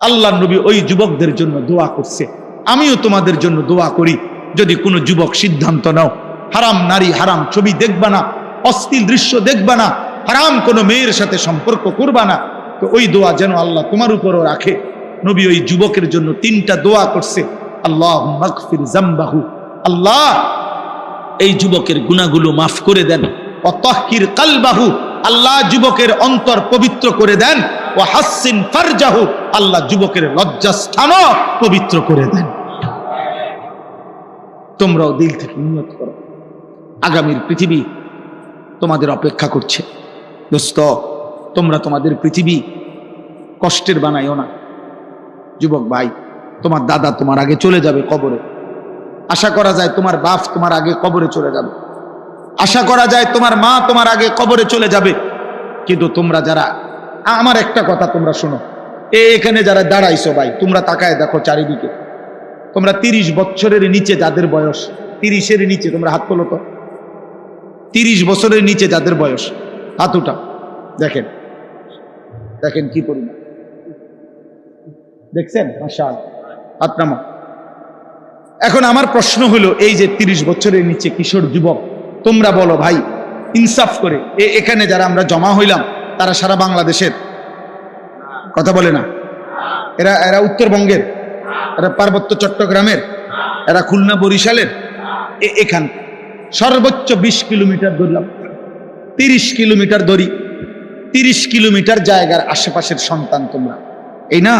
আল্লাহ নবী ওই যুবকদের জন্য দোয়া করছে। আমিও তোমাদের জন্য দোয়া করি, যদি কোনো যুবক সিদ্ধান্ত নাও হারাম নারী হারাম ছবি দেখবা না, অশ্লীল দৃশ্য দেখবা না, হারাম কোনো মেয়ের সাথে সম্পর্ক করবা না, তো ওই দোয়া যেন আল্লাহ তোমার উপরও রাখে। নবী ওই যুবকের জন্য 3টা দোয়া করছে। আল্লাহুম্মা মাগফির যামবাহু, আল্লাহ এই যুবকের গুনাহগুলো মাফ করে দেন। ওয়া তাহহির কালবাহু, আল্লাহ যুবকের অন্তর পবিত্র করে দেন। ওয়া হাসসিন ফারজাহু, আল্লাহ যুবকের লজ্জাস্থানও পবিত্র করে দেন। তোমরাও দিল থেকে নিয়ত করো, আগামীর পৃথিবী তোমাদের অপেক্ষা করছে। দোস্ত, তোমরা তোমাদের পৃথিবী কষ্টের বানাইও না। যুবক ভাই, তোমার দাদা তোমার আগে চলে যাবে কবরে। আশা করা যায় তোমার বাপ তোমার আগে কবরে চলে যাবে। আশা করা যায় তোমার মা তোমার আগে কবরে চলে যাবে। কিন্তু তোমরা যারা, আমার একটা কথা তোমরা শোনো, এখানে যারা দাঁড়াইছো ভাই, তোমরা তাকায় দেখো চারিদিকে। তোমরা 30 বছরের নিচে যাদের বয়স, 30-এর নিচে, তোমরা হাত তোলো তো। 30 বছরের নিচে যাদের বয়স, হাত উঠা। দেখেন দেখেন কি পরিমাণ, দেখছেন? মাশাআল্লাহ, হাত নামা। এখন আমার প্রশ্ন হলো, এই যে 30 বছরের নিচে কিশোর যুবক, তোমরা বলো ভাই ইনসাফ করে, এখানে যারা আমরা জমা হইলাম তারা সারা বাংলাদেশের? কথা বলে না। এরা উত্তরবঙ্গের, এরা পার্বত্য চট্টগ্রামের, এরা খুলনা বরিশালের। এখান সর্বোচ্চ 20 কিলোমিটার ধরলাম, 30 কিলোমিটার ধরি, 30 কিলোমিটার জায়গার আশেপাশের সন্তান তোমরা, এই না?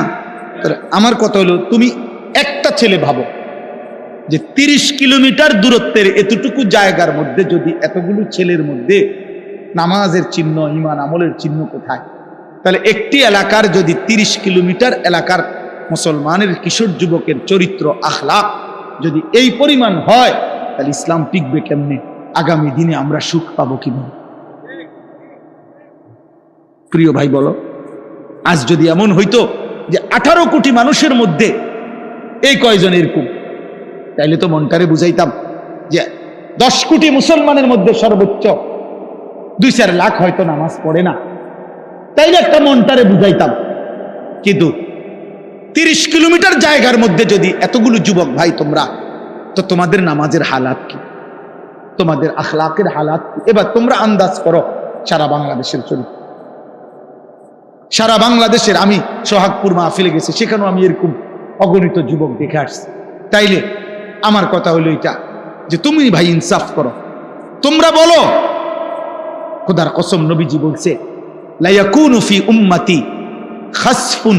আমার কথা হলো, তুমি একটা ছেলে ভাবো যে 30 কিলোমিটার দূরত্বের এতটুকু জায়গার মধ্যে যদি এতগুলো ছেলের মধ্যে নামাজের চিহ্ন, ঈমান আমলের চিহ্ন কোথায়? তাহলে একটি এলাকার যদি 30 কিলোমিটার এলাকার মুসলমানের কিশোর যুবকের চরিত্র আখলাক যদি এই পরিমাণ হয়, তাহলে ইসলাম টিকবে কেমনে? আগামী দিনে আমরা সুখ পাবো কিভাবে? প্রিয় ভাই বলো, আজ যদি এমন হইতো যে 18 কোটি মানুষের মধ্যে এই কয়জন এরকম, তাইলে তো মনটারে বুঝাইতাম যে 10 কোটি মুসলমানের মধ্যে সর্বোচ্চ 2-4 লাখ হয়তো নামাজ পড়ে না, তাইলে একটা মনটারে বুঝাইতাম। কিন্তু 30 কিলোমিটার জায়গার মধ্যে যদি এতগুলো যুবক ভাই তোমরা, তো তোমাদের নামাজের হালাত কি? তোমাদের আখলাকের হালাত কি? এবার তোমরা আন্দাজ করো সারা বাংলাদেশের চরিত্র। সারা বাংলাদেশের, আমি সোহাগপুর মাহফিলে গেছি, সেখানেও আমি এরকম অগণিত যুবক দেখে আসছি। তাইলে আমার কথা হলো এটা যে তুমি ভাই ইনসাফ করো, তোমরা বলো। খোদার কসম, নবীজি বলছে লা ইয়াকুনু ফি উম্মতি খাসফুন